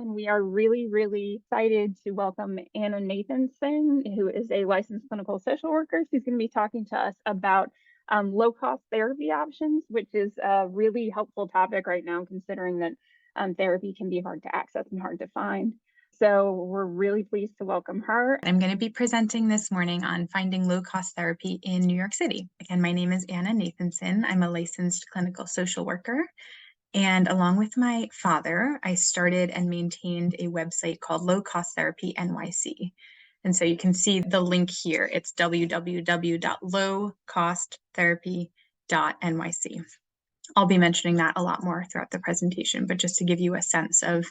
And we are really, really excited to welcome Anna Nathanson, who is a licensed clinical social worker. She's going to be talking to us about low-cost therapy options, which is a really helpful topic right now, considering that therapy can be hard to access and hard to find. So we're really pleased to welcome her. I'm going to be presenting this morning on finding low-cost therapy in New York City. Again, my name is Anna Nathanson. I'm a licensed clinical social worker. And along with my father, I started and maintained a website called Low Cost Therapy NYC. And so you can see the link here. It's www.lowcosttherapy.nyc. I'll be mentioning that a lot more throughout the presentation, but just to give you a sense of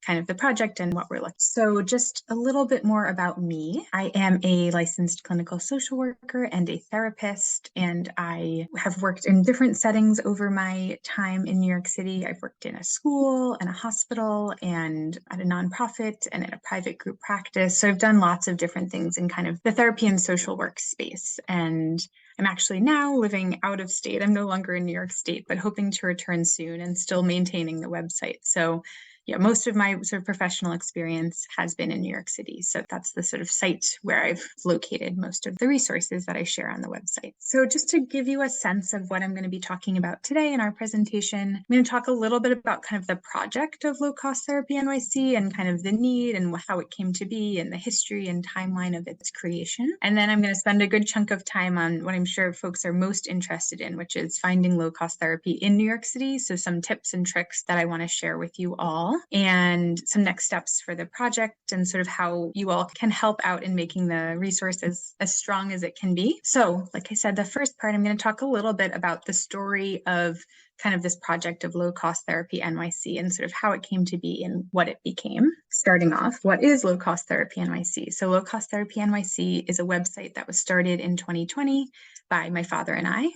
kind of the project and what we're looking. So just a little bit more about me. I am a licensed clinical social worker and a therapist, and I have worked in different settings over my time in New York City. I've worked in a school and a hospital and at a nonprofit and in a private group practice. So I've done lots of different things in kind of the therapy and social work space. And I'm actually now living out of state. I'm no longer in New York State, but hoping to return soon and still maintaining the website. So yeah, most of my sort of professional experience has been in New York City. So that's the sort of site where I've located most of the resources that I share on the website. So just to give you a sense of what I'm going to be talking about today in our presentation, I'm going to talk a little bit about kind of the project of Low Cost Therapy NYC and kind of the need and how it came to be and the history and timeline of its creation. And then I'm going to spend a good chunk of time on what I'm sure folks are most interested in, which is finding low cost therapy in New York City. So some tips and tricks that I want to share with you all, and some next steps for the project and sort of how you all can help out in making the resources as strong as it can be. So like I said, the first part, I'm going to talk a little bit about the story of kind of this project of Low Cost Therapy NYC and sort of how it came to be and what it became. Starting off, what is Low Cost Therapy NYC? So Low Cost Therapy NYC is a website that was started in 2020 by my father and I.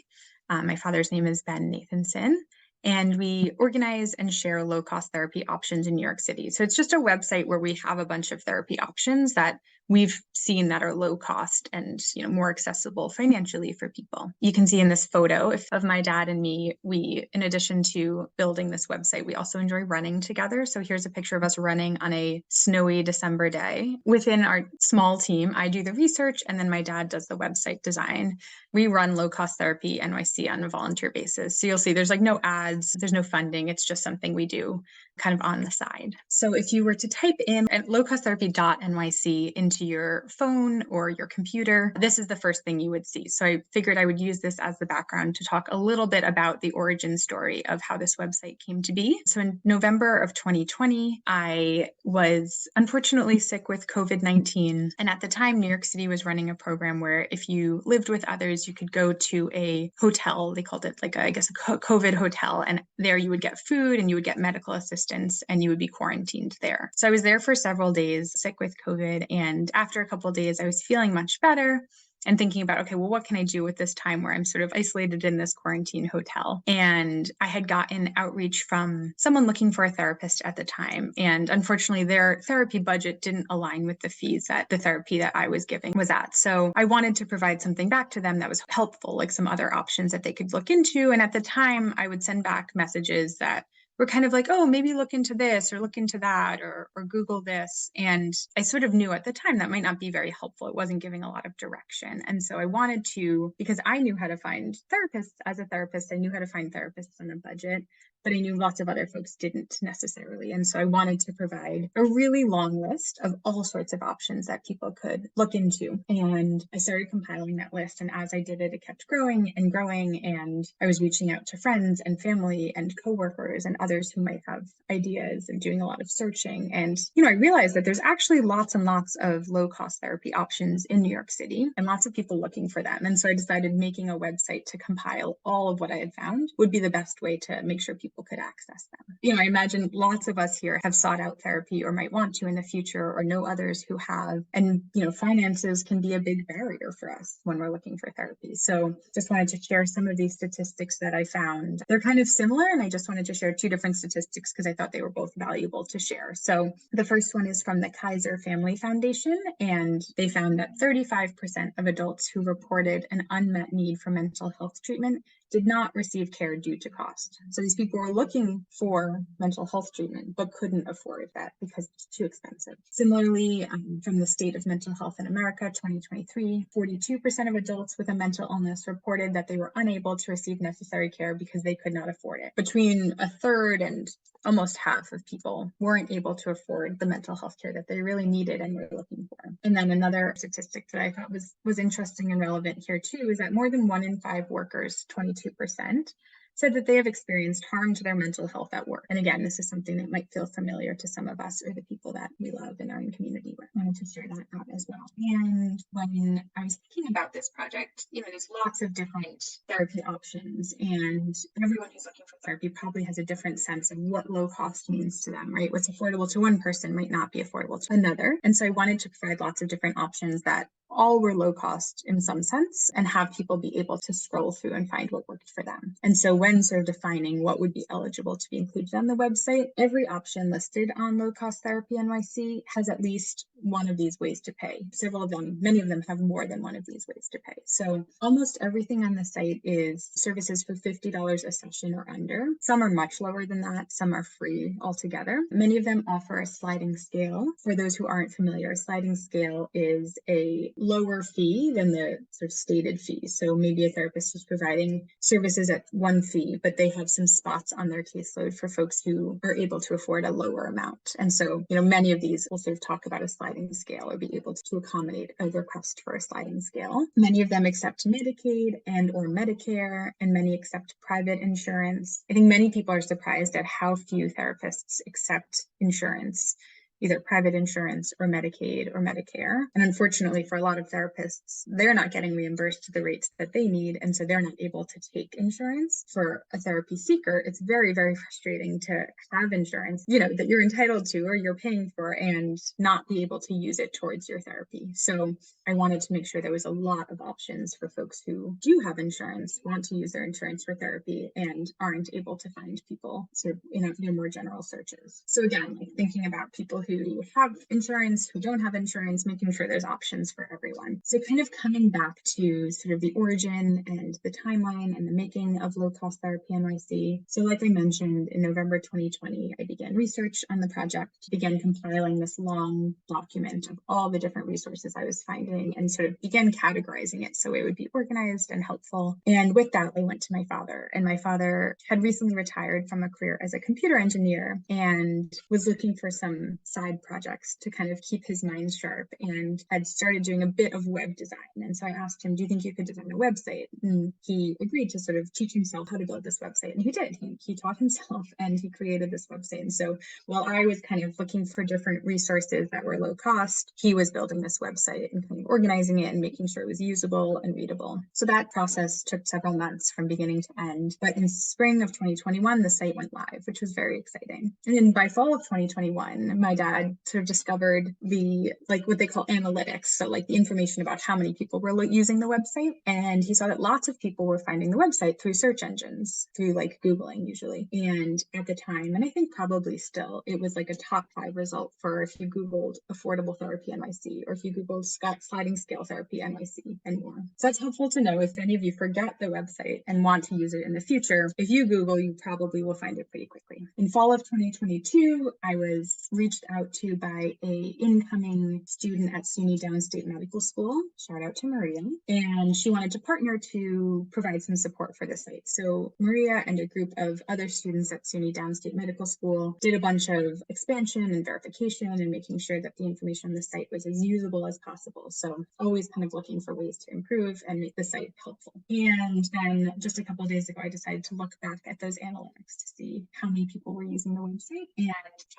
My father's name is Ben Nathanson. And we organize and share low-cost therapy options in New York City. So it's just a website where we have a bunch of therapy options that we've seen that are low cost and more accessible financially for people. You can see in this photo of my dad and me, we, in addition to building this website, we also enjoy running together. So here's a picture of us running on a snowy December day. Within our small team, I do the research and then my dad does the website design. We run Low Cost Therapy NYC on a volunteer basis. So you'll see there's like no ads, there's no funding. It's just something we do kind of on the side. So if you were to type in at lowcosttherapy.nyc into your phone or your computer, this is the first thing you would see. So I figured I would use this as the background to talk a little bit about the origin story of how this website came to be. So in November of 2020, I was unfortunately sick with COVID-19. And at the time, New York City was running a program where if you lived with others, you could go to a hotel. They called it like, a COVID hotel. And there you would get food and you would get medical assistance and you would be quarantined there. So I was there for several days sick with COVID. And after a couple of days, I was feeling much better and thinking about, okay, well, what can I do with this time where I'm sort of isolated in this quarantine hotel? And I had gotten outreach from someone looking for a therapist at the time. And unfortunately, their therapy budget didn't align with the fees that the therapy that I was giving was at. So I wanted to provide something back to them that was helpful, like some other options that they could look into. And at the time, I would send back messages that were kind of like, oh, maybe look into this or look into that or Google this. And I sort of knew at the time that might not be very helpful. It wasn't giving a lot of direction. And so I wanted to, because I knew how to find therapists as a therapist, I knew how to find therapists on a budget, but I knew lots of other folks didn't necessarily. And so I wanted to provide a really long list of all sorts of options that people could look into. And I started compiling that list. And as I did it, it kept growing and growing. And I was reaching out to friends and family and coworkers and others who might have ideas and doing a lot of searching. And, I realized that there's actually lots and lots of low cost therapy options in New York City and lots of people looking for them. And so I decided making a website to compile all of what I had found would be the best way to make sure people could access them. I imagine lots of us here have sought out therapy or might want to in the future or know others who have. And, finances can be a big barrier for us when we're looking for therapy. So just wanted to share some of these statistics that I found. They're kind of similar, and I just wanted to share two different statistics because I thought they were both valuable to share. So the first one is from the Kaiser Family Foundation, and they found that 35% of adults who reported an unmet need for mental health treatment did not receive care due to cost. So these people were looking for mental health treatment, but couldn't afford that because it's too expensive. Similarly, from the State of Mental Health in America, 2023, 42% of adults with a mental illness reported that they were unable to receive necessary care because they could not afford it. Between a third and almost half of people weren't able to afford the mental health care that they really needed and were looking for. And then another statistic that I thought was interesting and relevant here too is that more than 1 in 5 workers, 22%, said that they have experienced harm to their mental health at work. And again, this is something that might feel familiar to some of us or the people that we love in our own community. I wanted to share that out as well. And when I was thinking about this project, there's lots of different therapy options, and everyone who's looking for therapy probably has a different sense of what low cost means to them, right? What's affordable to one person might not be affordable to another. And so I wanted to provide lots of different options that all were low cost in some sense and have people be able to scroll through and find what worked for them. And so when sort of defining what would be eligible to be included on the website, every option listed on Low Cost Therapy NYC has at least one of these ways to pay. Several of them, many of them have more than one of these ways to pay. So almost everything on the site is services for $50 a session or under. Some are much lower than that. Some are free altogether. Many of them offer a sliding scale. For those who aren't familiar, a sliding scale is a lower fee than the sort of stated fee. So maybe a therapist is providing services at one fee, but they have some spots on their caseload for folks who are able to afford a lower amount. And so, many of these will sort of talk about a sliding scale or be able to accommodate a request for a sliding scale. Many of them accept Medicaid and or Medicare, and many accept private insurance. I think many people are surprised at how few therapists accept insurance, either private insurance or Medicaid or Medicare. And unfortunately, for a lot of therapists, they're not getting reimbursed to the rates that they need. And so they're not able to take insurance. For a therapy seeker, it's very, very frustrating to have insurance, that you're entitled to or you're paying for and not be able to use it towards your therapy. So I wanted to make sure there was a lot of options for folks who do have insurance, want to use their insurance for therapy, and aren't able to find people sort of in their more general searches. So again, thinking about people who have insurance, who don't have insurance, making sure there's options for everyone. So kind of coming back to sort of the origin and the timeline and the making of Low Cost Therapy NYC. So like I mentioned, in November 2020, I began research on the project, began compiling this long document of all the different resources I was finding and sort of began categorizing it so it would be organized and helpful. And with that, I went to my father, and my father had recently retired from a career as a computer engineer and was looking for some side projects to kind of keep his mind sharp, and had started doing a bit of web design. And so I asked him, do you think you could design a website? And he agreed to sort of teach himself how to build this website. And he did. He taught himself and he created this website. And so while I was kind of looking for different resources that were low cost, he was building this website and kind of organizing it and making sure it was usable and readable. So that process took several months from beginning to end. But in spring of 2021, the site went live, which was very exciting. And then by fall of 2021, my dad sort of discovered what they call analytics. So the information about how many people were using the website. And he saw that lots of people were finding the website through search engines, through Googling usually. And at the time, and I think probably still, it was a top 5 result for if you Googled affordable therapy NYC, or if you Googled sliding scale therapy NYC and more. So that's helpful to know if any of you forget the website and want to use it in the future. If you Google, you probably will find it pretty quickly. In fall of 2022, I was reached out to by a incoming student at SUNY Downstate Medical School. Shout out to Maria. And she wanted to partner to provide some support for the site. So Maria and a group of other students at SUNY Downstate Medical School did a bunch of expansion and verification and making sure that the information on the site was as usable as possible. So always kind of looking for ways to improve and make the site helpful. And then just a couple of days ago, I decided to look back at those analytics to see how many people were using the website. And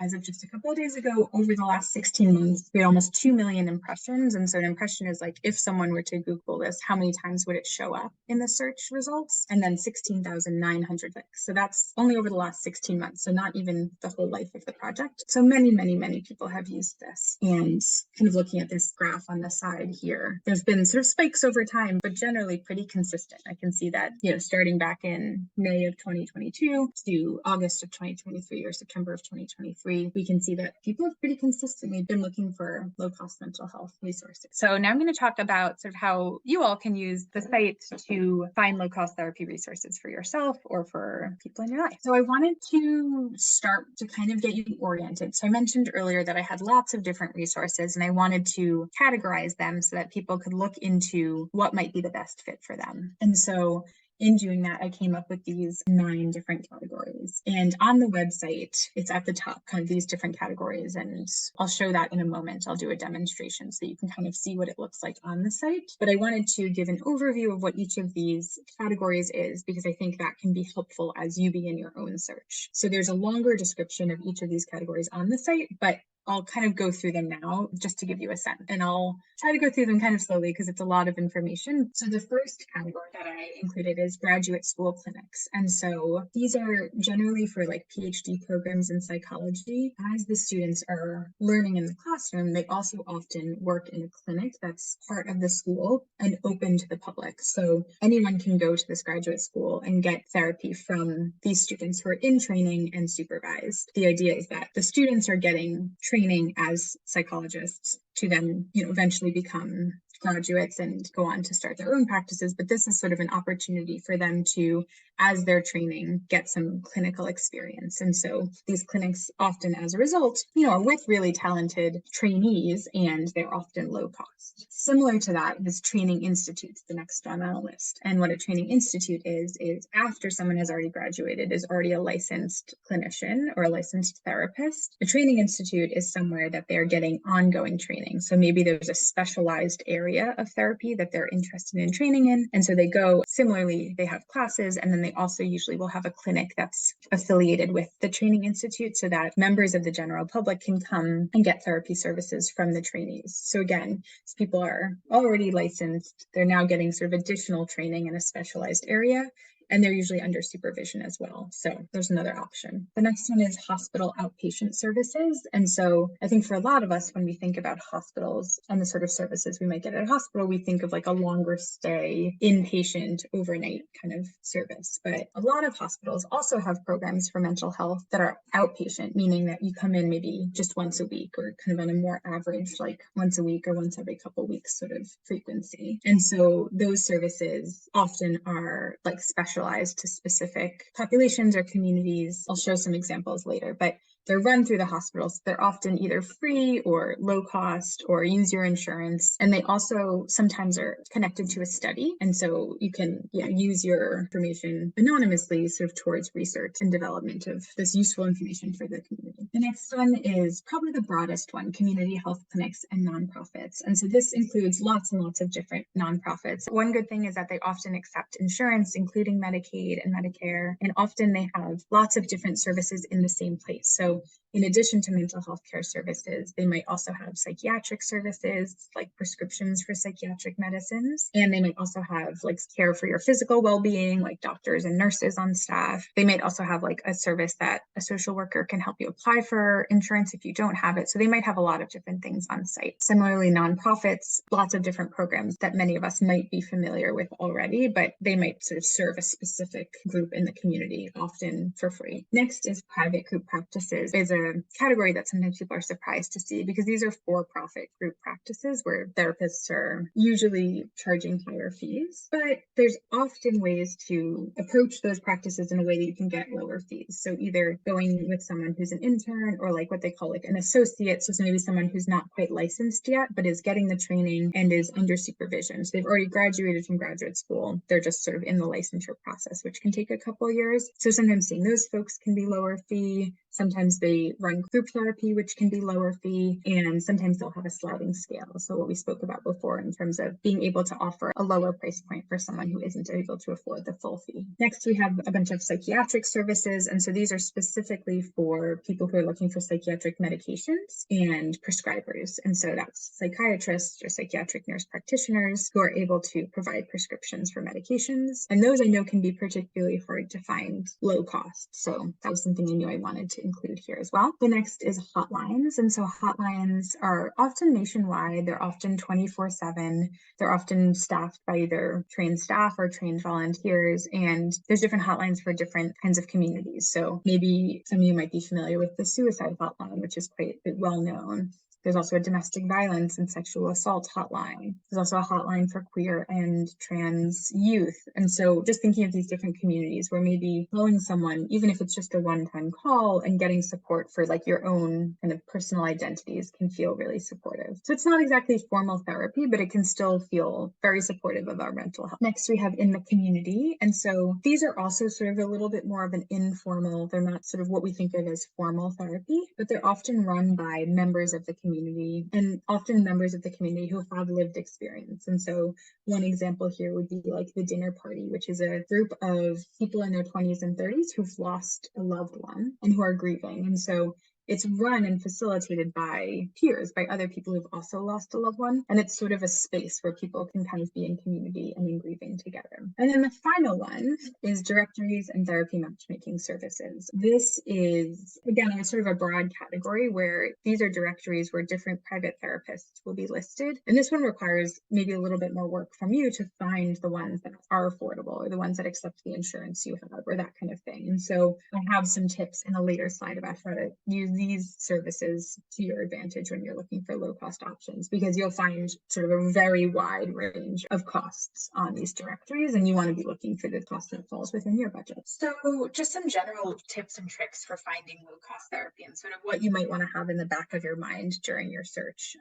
as of just a couple of days ago, over the last 16 months, we had almost 2 million impressions. And so an impression is if someone were to Google this, how many times would it show up in the search results? And then 16,900 clicks. So that's only over the last 16 months. So not even the whole life of the project. So many, many, many people have used this. And kind of looking at this graph on the side here, there's been sort of spikes over time, but generally pretty consistent. I can see that, starting back in May of 2022 to August of 2023 or September of 2023, we can see that people people have pretty consistently been looking for low-cost mental health resources. So now I'm going to talk about sort of how you all can use the site to find low-cost therapy resources for yourself or for people in your life. So I wanted to start to kind of get you oriented. So I mentioned earlier that I had lots of different resources and I wanted to categorize them so that people could look into what might be the best fit for them. And so in doing that, I came up with these 9 different categories. And on the website, it's at the top, kind of these different categories. And I'll show that in a moment. I'll do a demonstration so you can kind of see what it looks like on the site. But I wanted to give an overview of what each of these categories is, because I think that can be helpful as you begin your own search. So there's a longer description of each of these categories on the site, but I'll kind of go through them now just to give you a sense, and I'll try to go through them kind of slowly because it's a lot of information. So the first category that I included is graduate school clinics. And so these are generally for like PhD programs in psychology. As the students are learning in the classroom, they also often work in a clinic that's part of the school and open to the public. So anyone can go to this graduate school and get therapy from these students who are in training and supervised. The idea is that the students are getting training as psychologists to then, eventually become graduates and go on to start their own practices. But this is sort of an opportunity for them to, as they're training, get some clinical experience. And so these clinics often, as a result, are with really talented trainees, and they're often low cost. Similar to that is training institutes, the next one on the list. And what a training institute is after someone has already graduated, is already a licensed clinician or a licensed therapist. A training institute is somewhere that they're getting ongoing training. So maybe there's a specialized area of therapy that they're interested in training in. And so they go, similarly, they have classes, and then they also usually will have a clinic that's affiliated with the training institute so that members of the general public can come and get therapy services from the trainees. So again, these people are already licensed. They're now getting sort of additional training in a specialized area, and they're usually under supervision as well. So there's another option. The next one is hospital outpatient services. And so I think for a lot of us, when we think about hospitals and the sort of services we might get at a hospital, we think of like a longer stay, inpatient, overnight kind of service. But a lot of hospitals also have programs for mental health that are outpatient, meaning that you come in maybe just once a week, or kind of on a more average, like once a week or once every couple of weeks sort of frequency. And so those services often are like specialized to specific populations or communities. I'll show some examples later, but they're run through the hospitals. They're often either free or low cost or use your insurance. And they also sometimes are connected to a study. And so you can use your information anonymously sort of towards research and development of this useful information for the community. The next one is probably the broadest one, community health clinics and nonprofits. And so this includes lots and lots of different nonprofits. One good thing is that they often accept insurance, including Medicaid and Medicare, and often they have lots of different services in the same place. So in addition to mental health care services, they might also have psychiatric services, like prescriptions for psychiatric medicines. And they might also have like care for your physical well-being, like doctors and nurses on staff. They might also have like a service that a social worker can help you apply for insurance if you don't have it. So they might have a lot of different things on site. Similarly, nonprofits, lots of different programs that many of us might be familiar with already, but they might sort of serve a specific group in the community, often for free. Next is private group practices. Is a category that sometimes people are surprised to see, because these are for-profit group practices where therapists are usually charging higher fees, but there's often ways to approach those practices in a way that you can get lower fees. So either going with someone who's an intern, or like what they call like an associate, so maybe someone who's not quite licensed yet but is getting the training and is under supervision. So they've already graduated from graduate school, they're just sort of in the licensure process, which can take a couple of years. So sometimes seeing those folks can be lower fee. Sometimes they run group therapy, which can be lower fee, and sometimes they'll have a sliding scale. So what we spoke about before in terms of being able to offer a lower price point for someone who isn't able to afford the full fee. Next, we have a bunch of psychiatric services. And so these are specifically for people who are looking for psychiatric medications and prescribers. And so that's psychiatrists or psychiatric nurse practitioners who are able to provide prescriptions for medications. And those I know can be particularly hard to find low cost. So that was something I knew I wanted to to include here as well. The next is hotlines. And so hotlines are often nationwide. They're often 24/7. They're often staffed by either trained staff or trained volunteers. And there's different hotlines for different kinds of communities. So maybe some of you might be familiar with the suicide hotline, which is quite well known. There's also a domestic violence and sexual assault hotline. There's also a hotline for queer and trans youth. And so just thinking of these different communities where maybe calling someone, even if it's just a one-time call, and getting support for like your own kind of personal identities can feel really supportive. So it's not exactly formal therapy, but it can still feel very supportive of our mental health. Next, we have in the community. And so these are also sort of a little bit more of an informal, they're not sort of what we think of as formal therapy, but they're often run by members of the community, and often members of the community who have lived experience. And so one example here would be like the dinner party, which is a group of people in their 20s and 30s who've lost a loved one and who are grieving. And so it's run and facilitated by peers, by other people who've also lost a loved one. And it's sort of a space where people can kind of be in community and in grieving together. And then the final one is directories and therapy matchmaking services. This is, again, a sort of a broad category where these are directories where different private therapists will be listed. And this one requires maybe a little bit more work from you to find the ones that are affordable or the ones that accept the insurance you have or that kind of thing. And so I have some tips in a later slide about how to use these services to your advantage when you're looking for low cost options, because you'll find sort of a very wide range of costs on these directories, and you want to be looking for the cost that falls within your budget. So just some general tips and tricks for finding low cost therapy and sort of what you might want to have in the back of your mind during your search.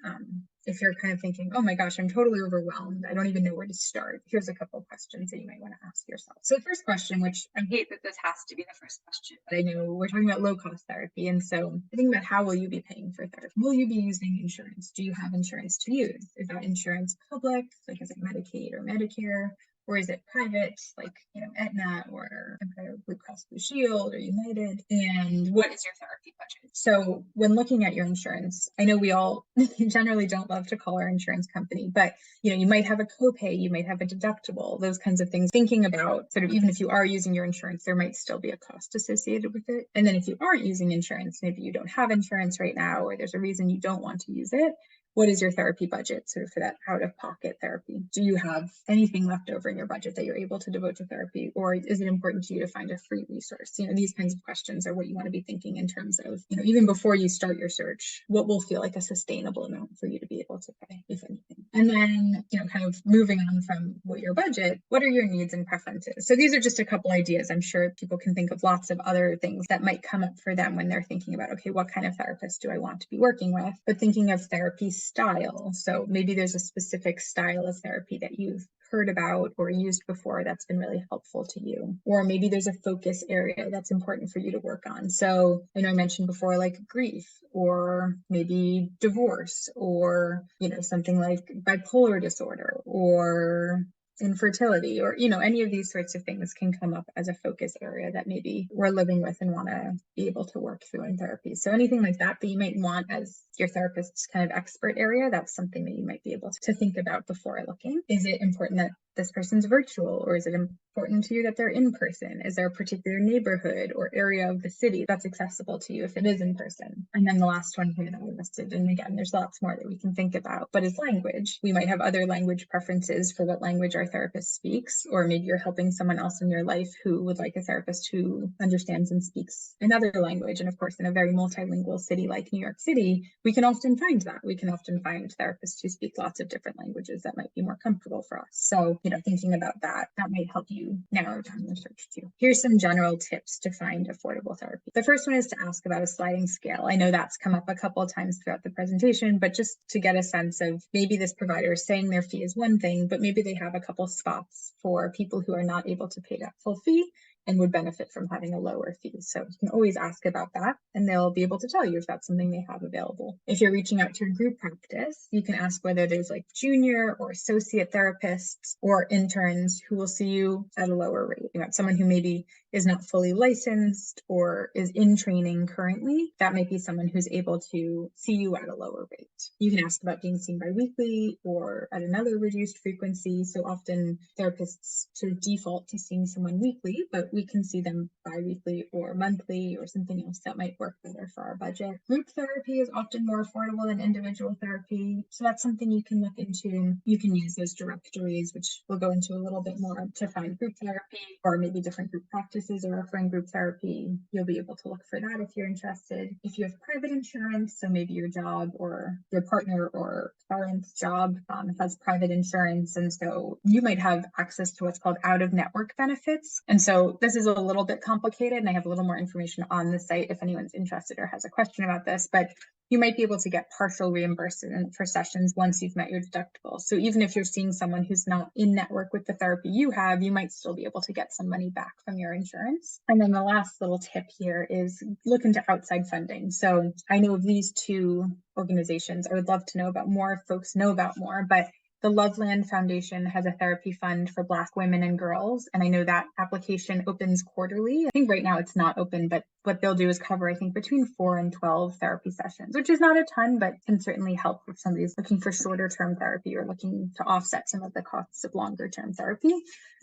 If you're kind of thinking, oh my gosh, I'm totally overwhelmed, I don't even know where to start, here's a couple of questions that you might want to ask yourself. So the first question, which I hate that this has to be the first question, but I know we're talking about low cost therapy. And so think about, how will you be paying for therapy? Will you be using insurance? Do you have insurance to use? Is that insurance public? Like, is it Medicaid or Medicare? Or is it private, like, Aetna or Empire Blue Cross Blue Shield or United? And what is your therapy budget? So when looking at your insurance, I know we all generally don't love to call our insurance company, but you might have a copay, you might have a deductible, those kinds of things. Thinking about sort of, even if you are using your insurance, there might still be a cost associated with it. And then if you aren't using insurance, maybe you don't have insurance right now, or there's a reason you don't want to use it. What is your therapy budget sort of for that out-of-pocket therapy? Do you have anything left over in your budget that you're able to devote to therapy? Or is it important to you to find a free resource? These kinds of questions are what you want to be thinking in terms of, even before you start your search, what will feel like a sustainable amount for you to be able to pay, if anything. And then, kind of moving on from your budget, what are your needs and preferences? So these are just a couple ideas. I'm sure people can think of lots of other things that might come up for them when they're thinking about, okay, what kind of therapist do I want to be working with? But thinking of therapy style. So maybe there's a specific style of therapy that you've heard about or used before that's been really helpful to you. Or maybe there's a focus area that's important for you to work on. So I know I mentioned before, like grief, or maybe divorce, or, something like bipolar disorder, or infertility, or any of these sorts of things can come up as a focus area that maybe we're living with and want to be able to work through in therapy. So anything like that you might want as your therapist's kind of expert area, that's something that you might be able to think about before looking. Is it important that this person's virtual, or is it important to you that they're in person? Is there a particular neighborhood or area of the city that's accessible to you if it is in person? And then the last one here that we listed, and again, there's lots more that we can think about, but is language. We might have other language preferences for what language our therapist speaks, or maybe you're helping someone else in your life who would like a therapist who understands and speaks another language. And of course, in a very multilingual city like New York City, we can often find that. We can often find therapists who speak lots of different languages that might be more comfortable for us. So, thinking about that might help you narrow down your search too. Here's some general tips to find affordable therapy. The first one is to ask about a sliding scale. I know that's come up a couple of times throughout the presentation, but just to get a sense of, maybe this provider is saying their fee is one thing, but maybe they have a couple spots for people who are not able to pay that full fee and would benefit from having a lower fee. So you can always ask about that, and they'll be able to tell you if that's something they have available. If you're reaching out to a group practice, you can ask whether there's like junior or associate therapists or interns who will see you at a lower rate. Someone who maybe is not fully licensed or is in training currently, that might be someone who's able to see you at a lower rate. You can ask about being seen biweekly or at another reduced frequency. So often therapists sort of default to seeing someone weekly, but we can see them biweekly or monthly or something else that might work better for our budget. Group therapy is often more affordable than individual therapy. So that's something you can look into. You can use those directories, which we'll go into a little bit more, to find group therapy, or maybe different group practices are offering group therapy. You'll be able to look for that if you're interested. If you have private insurance, so maybe your job or your partner or parent's job has private insurance, and so you might have access to what's called out-of-network benefits. And so this is a little bit complicated, and I have a little more information on the site if anyone's interested or has a question about this, but you might be able to get partial reimbursement for sessions once you've met your deductible. So even if you're seeing someone who's not in network with the therapy you have, you might still be able to get some money back from your insurance. And then the last little tip here is look into outside funding. So I know of these two organizations. I would love to know about more if folks know about more, but the Loveland Foundation has a therapy fund for Black women and girls, and I know that application opens quarterly. I think right now it's not open, but what they'll do is cover, I think, between 4 and 12 therapy sessions, which is not a ton, but can certainly help if somebody's looking for shorter term therapy or looking to offset some of the costs of longer term therapy.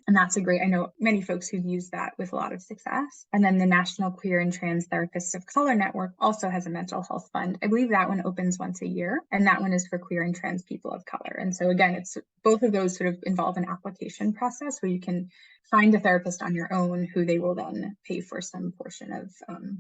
And that's I know many folks who've used that with a lot of success. And then the National Queer and Trans Therapists of Color Network also has a mental health fund. I believe that one opens once a year, and that one is for queer and trans people of color. And so again, it's both of those sort of involve an application process where you can find a therapist on your own who they will then pay for some portion of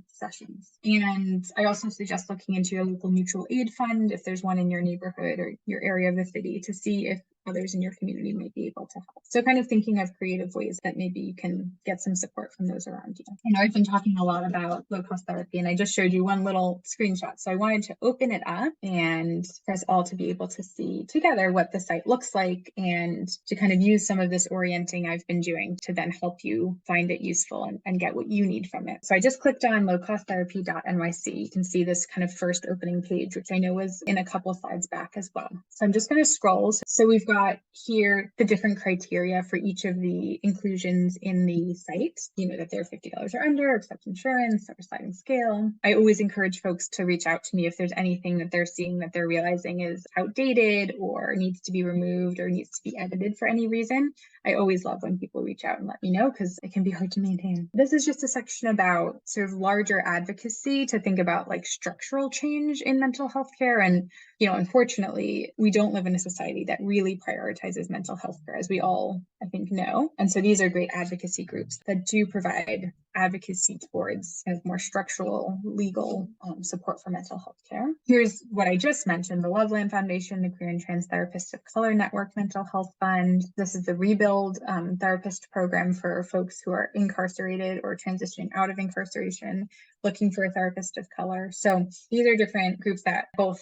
sessions. And I also suggest looking into your local mutual aid fund if there's one in your neighborhood or your area of the city to see if others in your community might be able to help. So kind of thinking of creative ways that maybe you can get some support from those around you. I know I've been talking a lot about low cost therapy, and I just showed you one little screenshot. So I wanted to open it up and for us all to be able to see together what the site looks like and to kind of use some of this orienting I've been doing to then help you find it useful and get what you need from it. So I just clicked on lowcosttherapy.nyc. You can see this kind of first opening page, which I know was in a couple slides back as well. So I'm just going to scroll. So we've got here the different criteria for each of the inclusions in the site, that they're $50 or under, accept insurance, or sliding scale. I always encourage folks to reach out to me if there's anything that they're seeing that they're realizing is outdated or needs to be removed or needs to be edited for any reason. I always love when people reach out and let me know because it can be hard to maintain. This is just a section about sort of larger advocacy to think about like structural change in mental health care. And, unfortunately, we don't live in a society that really prioritizes mental health care, as we all, I think, know. And so these are great advocacy groups that do provide advocacy towards kind of more structural legal support for mental health care. Here's what I just mentioned: the Loveland Foundation, the Queer and Trans Therapists of Color Network Mental Health Fund. This is the Rebuild Therapist Program for folks who are incarcerated or transitioning out of incarceration, looking for a therapist of color. So these are different groups that both,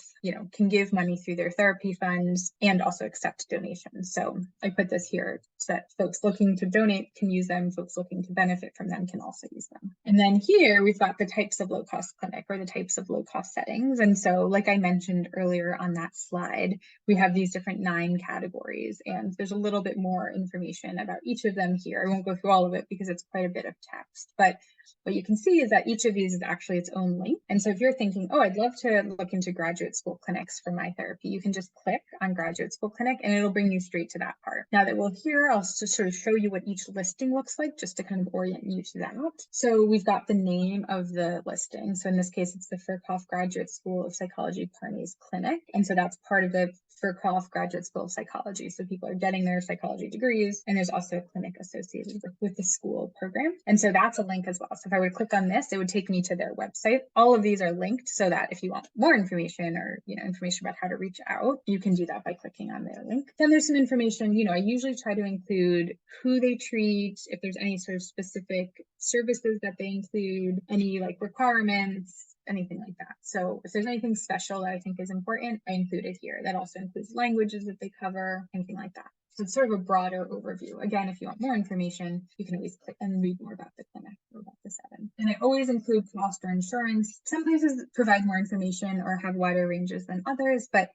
can give money through their therapy funds and also accept donations. So I put this here so that folks looking to donate can use them, folks looking to benefit from them can also use them. And then here we've got the types of low-cost clinic or the types of low-cost settings. And so like I mentioned earlier on that slide, we have these different 9 categories, and there's a little bit more information about each of them here. I won't go through all of it because it's quite a bit of text, but what you can see is that each of these is actually its own link. And so if you're thinking, oh, I'd love to look into graduate school clinics for my therapy, you can just click on graduate school clinic and it'll bring you straight to that part. Now that we're here, I'll just sort of show you what each listing looks like just to kind of orient you to that. So we've got the name of the listing. So in this case, it's the Furkoff Graduate School of Psychology Parnes Clinic. And so that's part of the Furkoff Graduate School of Psychology. So people are getting their psychology degrees, and there's also a clinic associated with the school program. And so that's a link as well. So if I would click on this, it would take me to their website. All of these are linked so that if you want more information or, information about how to reach out, you can do that by clicking on their link. Then there's some information, I usually try to include who they treat, if there's any sort of specific services that they include, any like requirements, anything like that. So if there's anything special that I think is important, I include it here. That also includes languages that they cover, anything like that. So it's sort of a broader overview. Again, if you want more information, you can always click and read more about the clinic or about the setting. And I always include cost or insurance. Some places provide more information or have wider ranges than others, but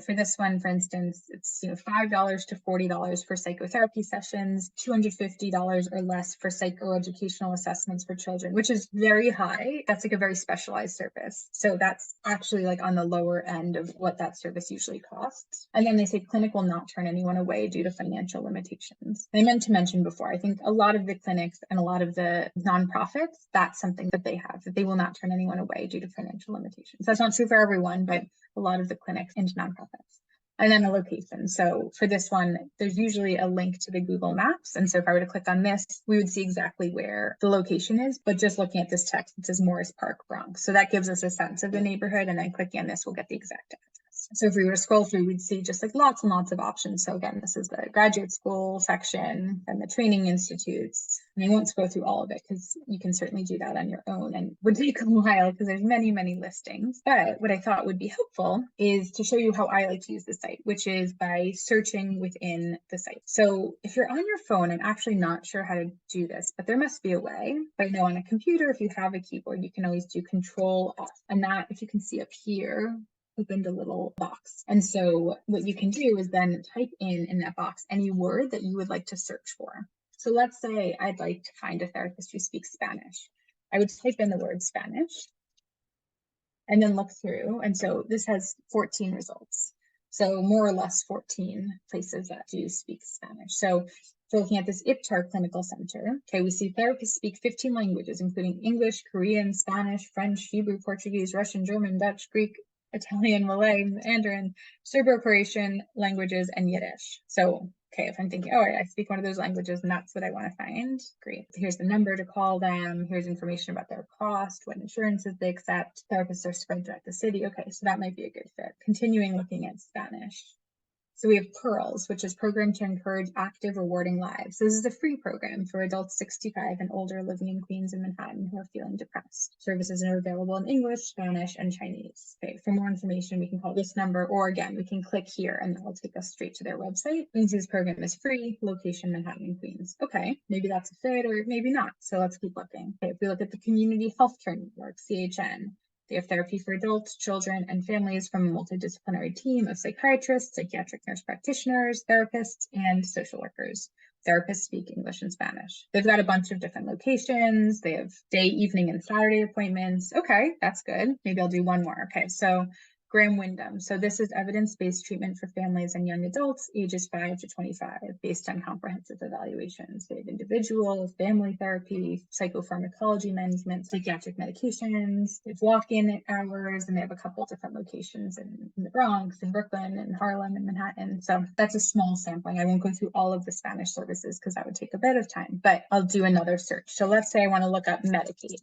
For this one, for instance, it's, $5 to $40 for psychotherapy sessions, $250 or less for psychoeducational assessments for children, which is very high. That's like a very specialized service. So that's actually like on the lower end of what that service usually costs. And then they say clinic will not turn anyone away due to financial limitations. I meant to mention before, I think a lot of the clinics and a lot of the nonprofits, that's something that they have, that they will not turn anyone away due to financial limitations. That's not true for everyone, but a lot of the clinics and nonprofits. And then a location. So for this one, there's usually a link to the Google Maps. And so if I were to click on this, we would see exactly where the location is. But just looking at this text, it says Morris Park, Bronx. So that gives us a sense of the neighborhood. And then clicking on this, we'll get the exact address. So if we were to scroll through, we'd see just like lots and lots of options. So again, this is the graduate school section and the training institutes. And I won't scroll through all of it because you can certainly do that on your own and would take a while because there's many, many listings. But what I thought would be helpful is to show you how I like to use the site, which is by searching within the site. So if you're on your phone, I'm actually not sure how to do this, but there must be a way. I know on a computer, if you have a keyboard, you can always do Control F. And that, if you can see up here, opened a little box. And so what you can do is then type in that box any word that you would like to search for. So let's say I'd like to find a therapist who speaks Spanish. I would type in the word Spanish and then look through. And so this has 14 results. So more or less 14 places that do speak Spanish. So if we're looking at this IPTAR Clinical Center, okay, we see therapists speak 15 languages, including English, Korean, Spanish, French, Hebrew, Portuguese, Russian, German, Dutch, Greek, Italian, Malay, Mandarin, Serbo-Croatian languages, and Yiddish. So, okay, if I'm thinking, oh, I speak one of those languages and that's what I want to find, great. Here's the number to call them. Here's information about their cost, what insurances they accept. Therapists are spread throughout the city. Okay, so that might be a good fit. Continuing looking at Spanish. So we have Pearls, which is programmed to encourage active, rewarding lives. This is a free program for adults 65 and older living in Queens and Manhattan who are feeling depressed. Services are available in English, Spanish, and Chinese. Okay, for more information, we can call this number, or again, we can click here and that will take us straight to their website. Means this program is free, location Manhattan and Queens. Okay, maybe that's a fit or maybe not. So let's keep looking. Okay, if we look at the Community Healthcare Network, CHN, they have therapy for adults, children, and families from a multidisciplinary team of psychiatrists, psychiatric nurse practitioners, therapists, and social workers. Therapists speak English and Spanish. They've got a bunch of different locations. They have day, evening, and Saturday appointments. Okay, that's good. Maybe I'll do one more. Okay, so Graham Wyndham. So this is evidence-based treatment for families and young adults ages 5 to 25 based on comprehensive evaluations. They have individual, family therapy, psychopharmacology management, psychiatric medications, they have walk-in hours, and they have a couple different locations in the Bronx, in Brooklyn, in Harlem, and Manhattan. So that's a small sampling. I won't go through all of the Spanish services because that would take a bit of time, but I'll do another search. So let's say I want to look up Medicaid.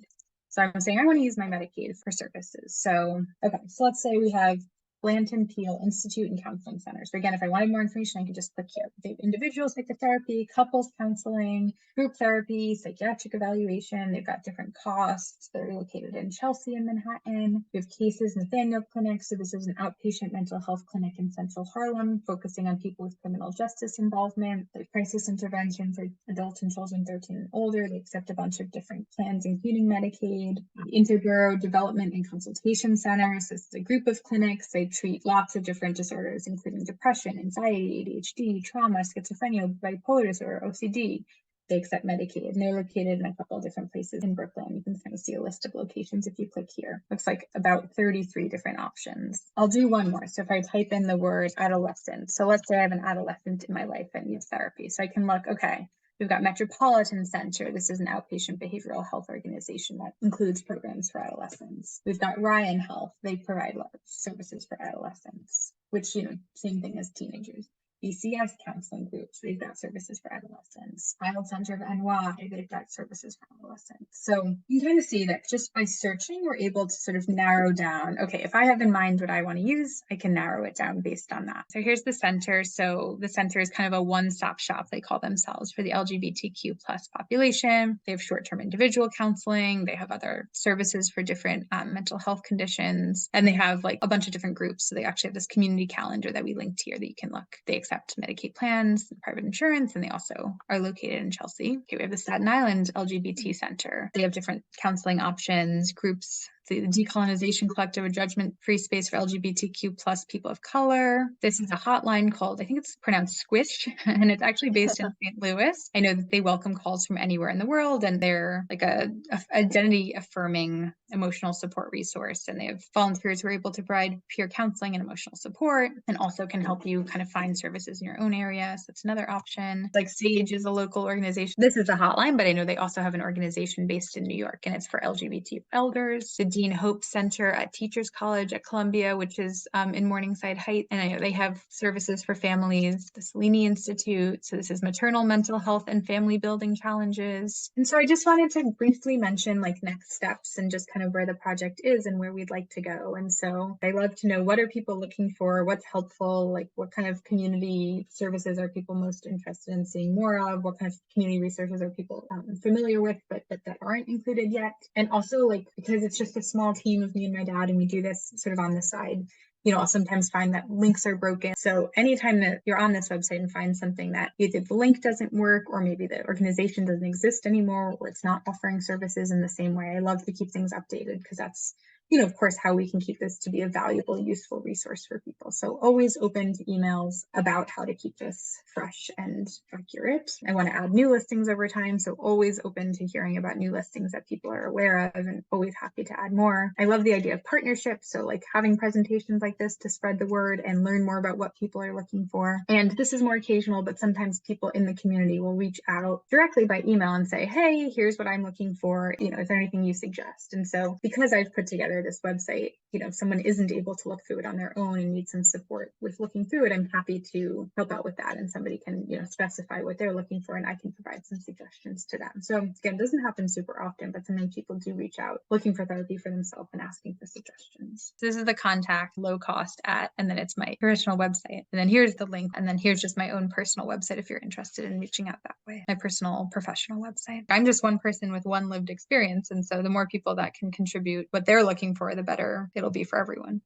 So I'm saying I want to use my Medicaid for services. So, okay, so let's say we have Blanton Peel Institute and Counseling Center. So again, if I wanted more information, I could just click here. They have individual psychotherapy, couples counseling, group therapy, psychiatric evaluation. They've got different costs. They're located in Chelsea and Manhattan. We have Cases Nathaniel Clinic. So this is an outpatient mental health clinic in central Harlem, focusing on people with criminal justice involvement. They have crisis intervention for adults and children 13 and older. They accept a bunch of different plans, including Medicaid. Interborough Development and Consultation Centers. This is a group of clinics. They treat lots of different disorders, including depression, anxiety, ADHD, trauma, schizophrenia, bipolar disorder, OCD. They accept Medicaid, and they're located in a couple of different places in Brooklyn. You can kind of see a list of locations if you click here. Looks like about 33 different options. I'll do one more. So if I type in the word adolescent, so let's say I have an adolescent in my life that needs therapy. So I can look, okay, we've got Metropolitan Center. This is an outpatient behavioral health organization that includes programs for adolescents. We've got Ryan Health. They provide services for adolescents, which, same thing as teenagers. BCS counseling groups, they've got services for adolescents. Child Center of NY, they've got services for adolescents. So you kind of see that just by searching, we're able to sort of narrow down, okay, if I have in mind what I want to use, I can narrow it down based on that. So here's the center. So the center is kind of a one-stop shop, they call themselves, for the LGBTQ plus population. They have short-term individual counseling. They have other services for different mental health conditions. And they have like a bunch of different groups. So they actually have this community calendar that we linked here that you can look. They accept Medicaid plans, private insurance, and they also are located in Chelsea. Okay, we have the Staten Island LGBT Center. They have different counseling options, groups, the Decolonization Collective, a judgment-free space for LGBTQ plus people of color. This is a hotline called, I think it's pronounced Squish, and it's actually based in St. Louis. I know that they welcome calls from anywhere in the world, and they're like a identity affirming emotional support resource. And they have volunteers who are able to provide peer counseling and emotional support, and also can help you kind of find services in your own area. So that's another option. Like Sage is a local organization. This is a hotline, but I know they also have an organization based in New York, and it's for LGBT elders. The Dean Hope Center at Teachers College at Columbia, which is in Morningside Heights. And I know they have services for families. The Cellini Institute. So this is maternal mental health and family building challenges. And so I just wanted to briefly mention like next steps and just kind of where the project is and where we'd like to go. And so I love to know, what are people looking for? What's helpful? Like what kind of community services are people most interested in seeing more of? What kind of community resources are people familiar with, but that aren't included yet? And also, like, because it's just a small team of me and my dad, and we do this sort of on the side, you know, I'll sometimes find that links are broken. So anytime that you're on this website and find something that either the link doesn't work, or maybe the organization doesn't exist anymore, or it's not offering services in the same way, I love to keep things updated, because that's, you know, of course, how we can keep this to be a valuable, useful resource for people. So always open to emails about how to keep this fresh and accurate. I want to add new listings over time, so always open to hearing about new listings that people are aware of, and always happy to add more. I love the idea of partnerships, so like having presentations like this to spread the word and learn more about what people are looking for. And this is more occasional, but sometimes people in the community will reach out directly by email and say, hey, here's what I'm looking for. You know, is there anything you suggest? And so because I've put together this website, you know, if someone isn't able to look through it on their own and needs some support with looking through it, I'm happy to help out with that. And somebody can, you know, specify what they're looking for, and I can provide some suggestions to them. So again, it doesn't happen super often, but sometimes people do reach out looking for therapy for themselves and asking for suggestions. So this is the contact, low cost at, and then it's my personal website. And then here's the link. And then here's just my own personal website if you're interested in reaching out that way. My personal professional website. I'm just one person with one lived experience. And so the more people that can contribute what they're looking for, the better it'll be for everyone.